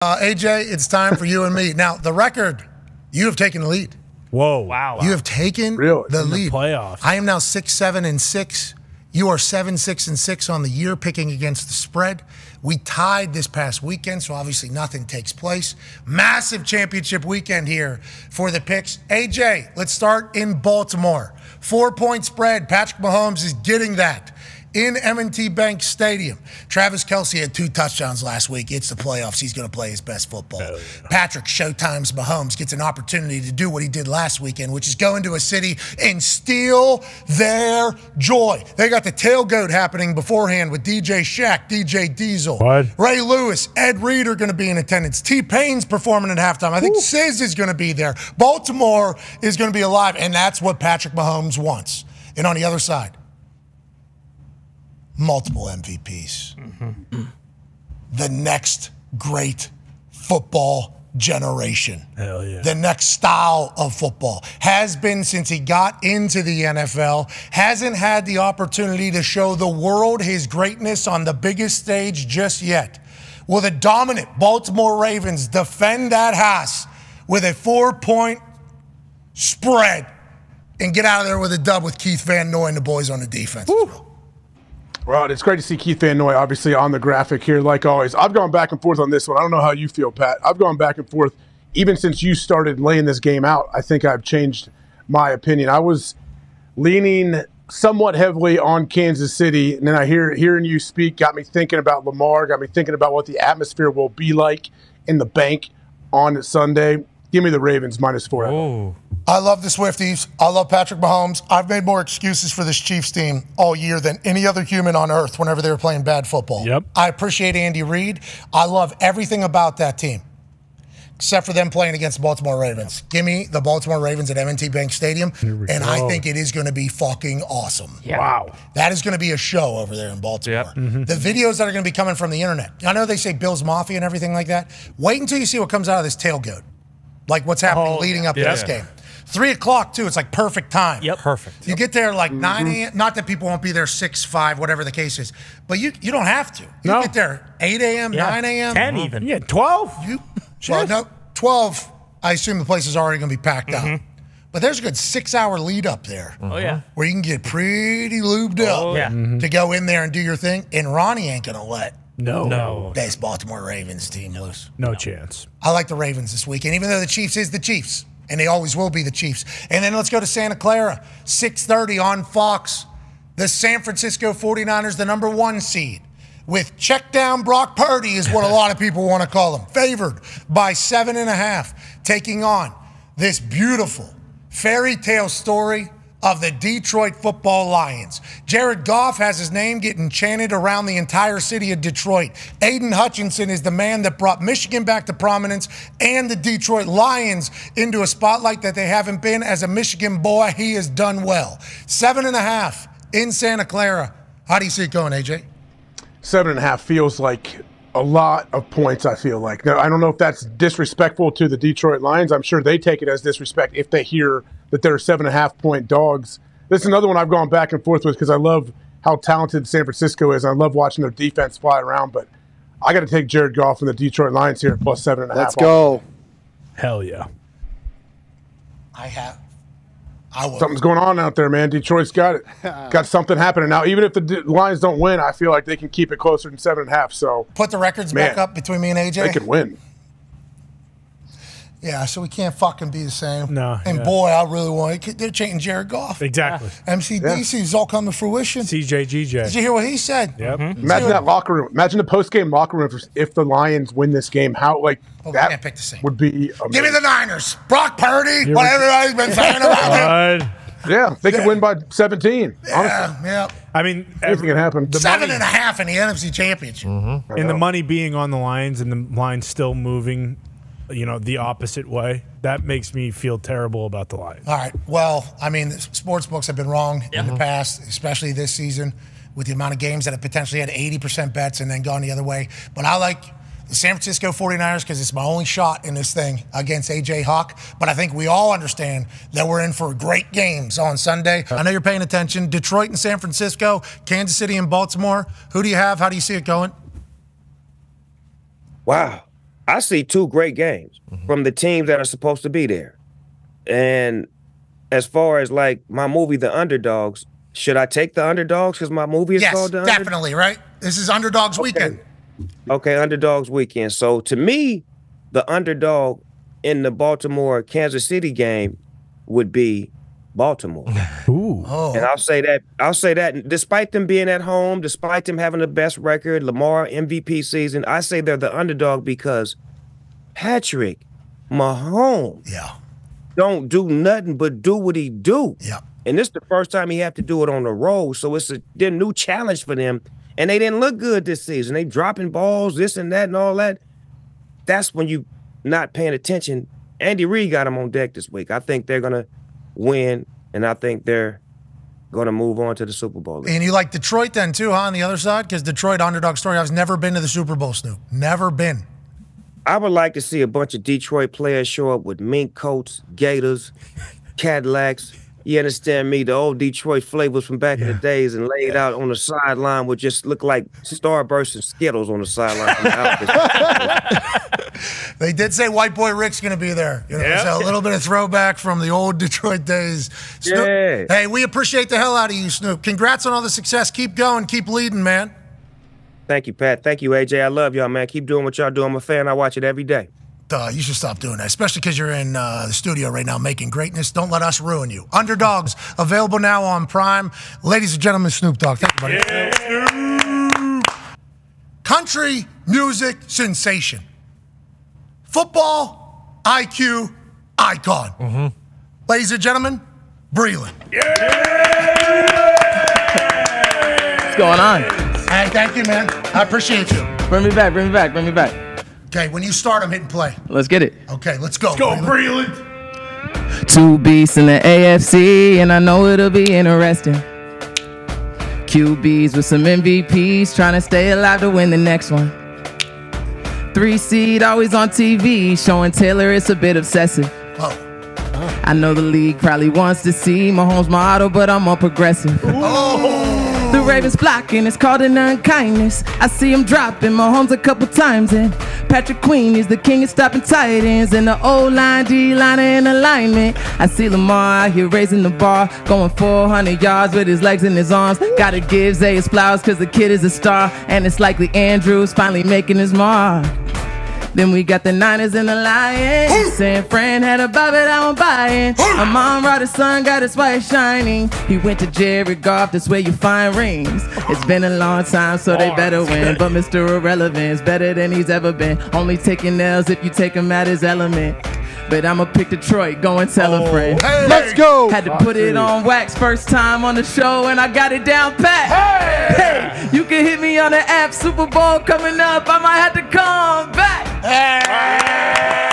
AJ, it's time for you and me. Now, the record, you have taken the lead. Whoa. Wow. You have taken the lead. The playoffs. I am now 6-7-6. You are 7-6-6 on the year, picking against the spread. We tied this past weekend, so obviously nothing takes place. Massive championship weekend here for the picks. AJ, let's start in Baltimore. 4-point spread. Patrick Mahomes is getting that in M&T Bank Stadium. Travis Kelce had 2 touchdowns last week. It's the playoffs. He's going to play his best football. Yeah. Patrick Showtime's Mahomes gets an opportunity to do what he did last weekend, which is go into a city and steal their joy. They got the tailgate happening beforehand with DJ Shaq, DJ Diesel, Ray Lewis, Ed Reed are going to be in attendance. T-Pain's performing at halftime. I think Sis is going to be there. Baltimore is going to be alive, and that's what Patrick Mahomes wants. And on the other side, multiple MVPs. The next great football generation. Hell yeah. The next style of football. Has been since he got into the NFL. Hasn't had the opportunity to show the world his greatness on the biggest stage just yet. Will the dominant Baltimore Ravens defend that house with a 4-point spread and get out of there with a dub with Keith Van Noy and the boys on the defense? Well, it's great to see Keith Van Noy, obviously, on the graphic here, like always. I've gone back and forth on this one. I don't know how you feel, Pat. I've gone back and forth. Even since you started laying this game out, I think I've changed my opinion. I was leaning somewhat heavily on Kansas City, and then hearing you speak got me thinking about Lamar, got me thinking about what the atmosphere will be like in the bank on Sunday. Give me the Ravens -4. Oh. I love the Swifties. I love Patrick Mahomes. I've made more excuses for this Chiefs team all year than any other human on earth whenever they were playing bad football. Yep. I appreciate Andy Reid. I love everything about that team, except for them playing against the Baltimore Ravens. Give me the Baltimore Ravens at M&T Bank Stadium, and I think it is going to be fucking awesome. Yeah. Wow. That is going to be a show over there in Baltimore. Yep. The videos that are going to be coming from the internet. I know they say Bills Mafia and everything like that. Wait until you see what comes out of this tailgate, like what's happening leading up to this game. 3 o'clock, too. It's like perfect time. Yep. Perfect. You get there like 9 a.m. Not that people won't be there 6, 5, whatever the case is. But you don't have to. You get there 8 a.m., 9 a.m. 10 even. Yeah, 12. Well, no, 12, I assume the place is already going to be packed out. But there's a good 6-hour lead up there. Oh, yeah. Where you can get pretty lubed up to go in there and do your thing. And Ronnie ain't going to let this Baltimore Ravens team loose. No chance. I like the Ravens this weekend, even though the Chiefs is the Chiefs. And they always will be the Chiefs. And then let's go to Santa Clara, 6:30 on Fox. The San Francisco 49ers, the #1 seed, with check down Brock Purdy is what a lot of people want to call him, favored by 7.5, taking on this beautiful fairy tale story of the Detroit football Lions. Jared Goff has his name getting chanted around the entire city of Detroit. Aiden Hutchinson is the man that brought Michigan back to prominence and the Detroit Lions into a spotlight that they haven't been. As a Michigan boy, he has done well. 7.5 in Santa Clara. How do you see it going, AJ? 7.5 feels like a lot of points, I feel like. Now, I don't know if that's disrespectful to the Detroit Lions. I'm sure they take it as disrespect if they hear that they're 7.5-point dogs. This is another one I've gone back and forth with because I love how talented San Francisco is. I love watching their defense fly around, but I got to take Jared Goff and the Detroit Lions here at +7.5. Let's go. Hell yeah. I will. Something's going on out there, man. Detroit's got it. Got something happening. Now, even if the Lions don't win, I feel like they can keep it closer than 7.5. So put the records back up between me and AJ. They can win. Yeah, so we can't fucking be the same. No. And boy, I really want it. They're chanting Jared Goff. Exactly. MCDC's all come to fruition. CJGJ. Did you hear what he said? Yep. Imagine that locker room. Imagine the post-game locker room if the Lions win this game. How that can't pick the same. Would be amazing. Give me the Niners. Brock Purdy. What everybody's been saying about him. Yeah, they could win by 17. Honestly. Yeah. I mean, anything can happen. 7.5 in the NFC Championship. And the money being on the Lions and the Lions still moving, the opposite way, that makes me feel terrible about the Lions. All right. Well, I mean, sports books have been wrong in the past, especially this season, with the amount of games that have potentially had 80% bets and then gone the other way. But I like the San Francisco 49ers because it's my only shot in this thing against A.J. Hawk. But I think we all understand that we're in for great games on Sunday. I know you're paying attention. Detroit and San Francisco, Kansas City and Baltimore. Who do you have? How do you see it going? Wow. I see 2 great games from the teams that are supposed to be there. And as far as like my movie, The Underdogs, should I take The Underdogs because my movie is called The Underdogs? Yes, definitely, right? This is Underdogs weekend. Okay, Underdogs weekend. So to me, the underdog in the Baltimore-Kansas City game would be Baltimore. Ooh. Oh. And I'll say that despite them being at home, despite them having the best record, Lamar MVP season, I say they're the underdog because Patrick Mahomes don't do nothing but do what he do. Yeah. And this is the first time he have to do it on the road, so it's a new challenge for them. And they didn't look good this season. They dropping balls, this and that and all that. That's when you not paying attention. Andy Reid got them on deck this week. I think they're going to win, and I think they're going to move on to the Super Bowl. And you like Detroit then too, huh, on the other side? Because Detroit, underdog story. I've never been to the Super Bowl, Snoop. Never been. I would like to see a bunch of Detroit players show up with mink coats, gators, Cadillacs. You understand me? The old Detroit flavors from back in the days, and laid out on the sideline would just look like Starburst and Skittles on the sideline. They did say White Boy Rick's going to be there. You know, so a little bit of throwback from the old Detroit days. Snoop, hey, we appreciate the hell out of you, Snoop. Congrats on all the success. Keep going. Keep leading, man. Thank you, Pat. Thank you, AJ. I love y'all, man. Keep doing what y'all do. I'm a fan. I watch it every day. You should stop doing that, especially because you're in the studio right now making greatness. Don't let us ruin you. Underdogs, available now on Prime. Ladies and gentlemen, Snoop Dogg. Thank you, buddy. Yeah. Country music sensation. Football IQ icon. Ladies and gentlemen, Breland. What's going on? Hey, thank you, man. I appreciate you. Bring me back, bring me back, bring me back. Okay, when you start, I'm hitting play. Let's get it. Okay, let's go. Go, Breland. 2 beasts in the AFC, and I know it'll be interesting. QBs with some MVPs, trying to stay alive to win the next one. 3 seed, always on TV, showing Taylor it's a bit obsessive. I know the league probably wants to see Mahomes my idol, but I'm more progressive. The Ravens blocking, it's called an unkindness. I see him dropping Mahomes a couple times, and Patrick Queen is the king of stopping tight ends, and the O-line, D-line in alignment. I see Lamar out here raising the bar, going 400 yards with his legs and his arms. Gotta give Zay his flowers cause the kid is a star, and it's likely Andrews finally making his mark. Then we got the Niners and the Lions. San Fran had a Bobby that I'm buying. Amon Ra, his son, got his white shining. He went to Jared Goff, that's where you find rings. It's been a long time, so they better win. But Mr. Irrelevant's better than he's ever been. Only taking L's if you take him at his element. But I'ma pick Detroit, go and tell a friend. Hey, let's go. Had to put it on wax first time on the show, and I got it down pat. Hey, you can hit me on the app. Super Bowl coming up, I might have to come back. Hey.